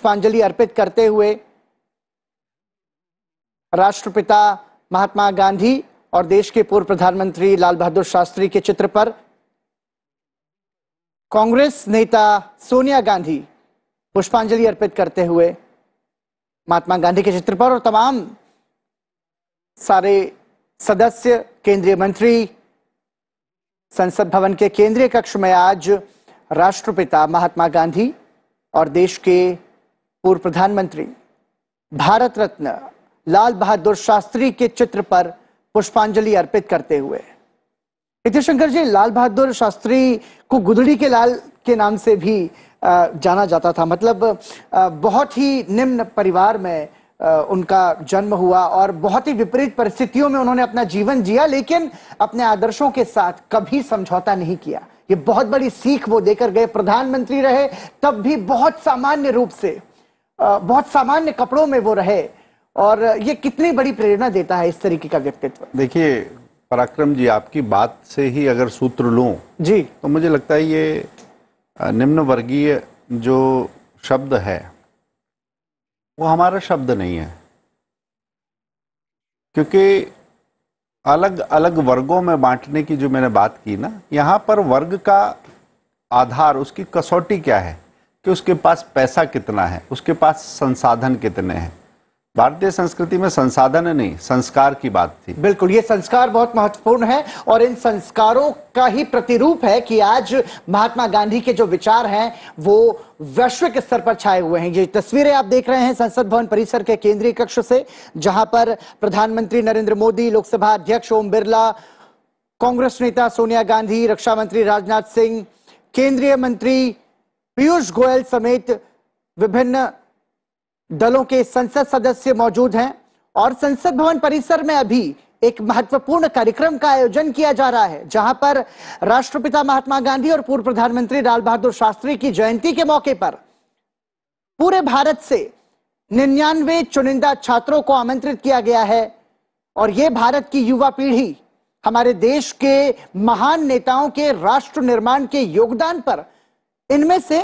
पुष्पांजलि अर्पित करते हुए राष्ट्रपिता महात्मा गांधी और देश के पूर्व प्रधानमंत्री लाल बहादुर शास्त्री के चित्र पर कांग्रेस नेता सोनिया गांधी पुष्पांजलि अर्पित करते हुए महात्मा गांधी के चित्र पर और तमाम सारे सदस्य, केंद्रीय मंत्री संसद भवन के केंद्रीय कक्ष में आज राष्ट्रपिता महात्मा गांधी और देश के पूर्व प्रधानमंत्री भारत रत्न लाल बहादुर शास्त्री के चित्र पर पुष्पांजलि अर्पित करते हुए। नितिशंकर जी, लाल बहादुर शास्त्री को गुदड़ी के लाल के नाम से भी जाना जाता था। मतलब बहुत ही निम्न परिवार में उनका जन्म हुआ और बहुत ही विपरीत परिस्थितियों में उन्होंने अपना जीवन जिया, लेकिन अपने आदर्शों के साथ कभी समझौता नहीं किया। ये बहुत बड़ी सीख वो देकर गए। प्रधानमंत्री रहे तब भी बहुत सामान्य रूप से, बहुत सामान्य कपड़ों में वो रहे, और ये कितनी बड़ी प्रेरणा देता है इस तरीके का व्यक्तित्व। देखिए पराक्रम जी, आपकी बात से ही अगर सूत्र लूं जी, तो मुझे लगता है ये निम्न वर्गीय जो शब्द है वो हमारा शब्द नहीं है, क्योंकि अलग अलग वर्गों में बांटने की जो मैंने बात की ना, यहाँ पर वर्ग का आधार, उसकी कसौटी क्या है कि उसके पास पैसा कितना है, उसके पास संसाधन कितने हैं। भारतीय संस्कृति में संसाधन नहीं, संस्कार की बात थी। बिल्कुल, ये संस्कार बहुत महत्वपूर्ण है और इन संस्कारों का ही प्रतिरूप है कि आज महात्मा गांधी के जो विचार हैं वो वैश्विक स्तर पर छाए हुए हैं। ये तस्वीरें आप देख रहे हैं संसद भवन परिसर के केंद्रीय कक्ष से, जहां पर प्रधानमंत्री नरेंद्र मोदी, लोकसभा अध्यक्ष ओम बिरला, कांग्रेस नेता सोनिया गांधी, रक्षा मंत्री राजनाथ सिंह, केंद्रीय मंत्री पीयूष गोयल समेत विभिन्न दलों के संसद सदस्य मौजूद हैं। और संसद भवन परिसर में अभी एक महत्वपूर्ण कार्यक्रम का आयोजन किया जा रहा है, जहां पर राष्ट्रपिता महात्मा गांधी और पूर्व प्रधानमंत्री लाल बहादुर शास्त्री की जयंती के मौके पर पूरे भारत से 99 चुनिंदा छात्रों को आमंत्रित किया गया है। और यह भारत की युवा पीढ़ी हमारे देश के महान नेताओं के राष्ट्र निर्माण के योगदान पर, इनमें से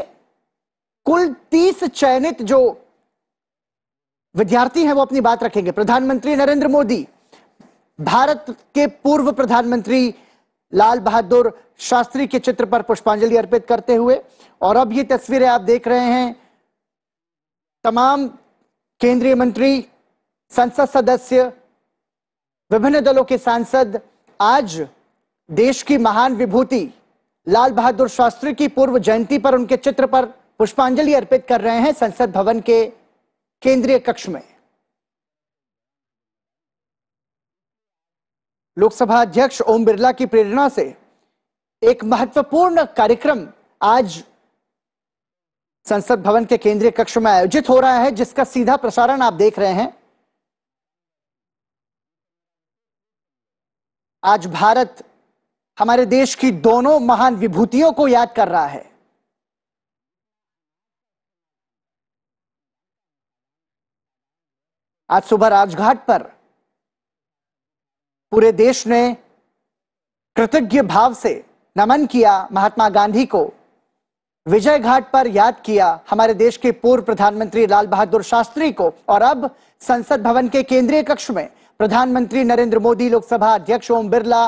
कुल 30 चयनित जो विद्यार्थी हैं वो अपनी बात रखेंगे। प्रधानमंत्री नरेंद्र मोदी, भारत के पूर्व प्रधानमंत्री लाल बहादुर शास्त्री के चित्र पर पुष्पांजलि अर्पित करते हुए, और अब ये तस्वीरें आप देख रहे हैं तमाम केंद्रीय मंत्री, संसद सदस्य, विभिन्न दलों के सांसद आज देश की महान विभूति लाल बहादुर शास्त्री की पूर्व जयंती पर उनके चित्र पर पुष्पांजलि अर्पित कर रहे हैं संसद भवन के केंद्रीय कक्ष में। लोकसभा अध्यक्ष ओम बिरला की प्रेरणा से एक महत्वपूर्ण कार्यक्रम आज संसद भवन के केंद्रीय कक्ष में आयोजित हो रहा है, जिसका सीधा प्रसारण आप देख रहे हैं। आज भारत हमारे देश की दोनों महान विभूतियों को याद कर रहा है। आज सुबह राजघाट पर पूरे देश ने कृतज्ञ भाव से नमन किया महात्मा गांधी को। विजय घाट पर याद किया हमारे देश के पूर्व प्रधानमंत्री लाल बहादुर शास्त्री को। और अब संसद भवन के केंद्रीय कक्ष में प्रधानमंत्री नरेंद्र मोदी, लोकसभा अध्यक्ष ओम बिरला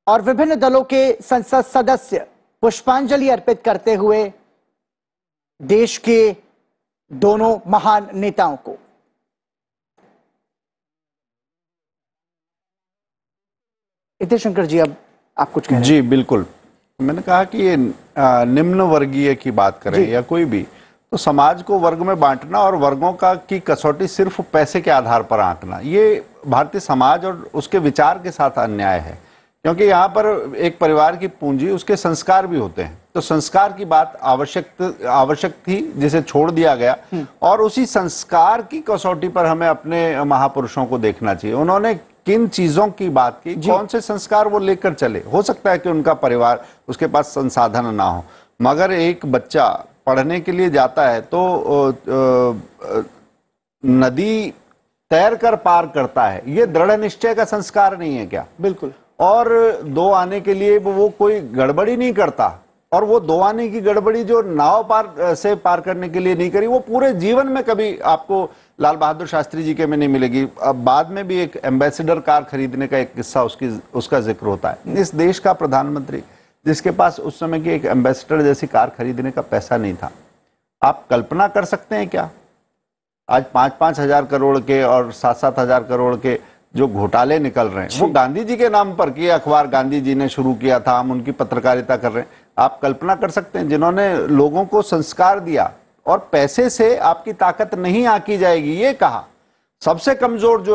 और विभिन्न दलों के संसद सदस्य पुष्पांजलि अर्पित करते हुए देश के दोनों महान नेताओं को। नितिशंकर जी, अब आप कुछ कह रहे हैं। जी बिल्कुल, मैंने कहा कि ये निम्न वर्गीय की बात करें या कोई भी, तो समाज को वर्ग में बांटना और वर्गों का की कसौटी सिर्फ पैसे के आधार पर आंकना, ये भारतीय समाज और उसके विचार के साथ अन्याय है। क्योंकि यहाँ पर एक परिवार की पूंजी उसके संस्कार भी होते हैं, तो संस्कार की बात आवश्यक थी, जिसे छोड़ दिया गया। और उसी संस्कार की कसौटी पर हमें अपने महापुरुषों को देखना चाहिए। उन्होंने किन चीजों की बात की, कौन से संस्कार वो लेकर चले। हो सकता है कि उनका परिवार, उसके पास संसाधन ना हो, मगर एक बच्चा पढ़ने के लिए जाता है तो नदी तैर कर पार करता है, ये दृढ़ निश्चय का संस्कार नहीं है क्या? बिल्कुल। और दो आने के लिए वो कोई गड़बड़ी नहीं करता, और वो दो आने की गड़बड़ी जो नाव पार से पार करने के लिए नहीं करी, वो पूरे जीवन में कभी आपको लाल बहादुर शास्त्री जी के में नहीं मिलेगी। अब बाद में भी एक एम्बेसडर कार खरीदने का एक किस्सा उसका जिक्र होता है। इस देश का प्रधानमंत्री जिसके पास उस समय की एक एम्बेसडर जैसी कार खरीदने का पैसा नहीं था, आप कल्पना कर सकते हैं क्या? आज 5-5 हजार करोड़ के और 7-7 हजार करोड़ के जो घोटाले निकल रहे हैं, वो गांधी जी के नाम पर किए। अखबार गांधी जी ने शुरू किया था, हम उनकी पत्रकारिता कर रहे हैं। आप कल्पना कर सकते हैं, जिन्होंने लोगों को संस्कार दिया और पैसे से आपकी ताकत नहीं आंकी जाएगी, ये कहा। सबसे कमजोर जो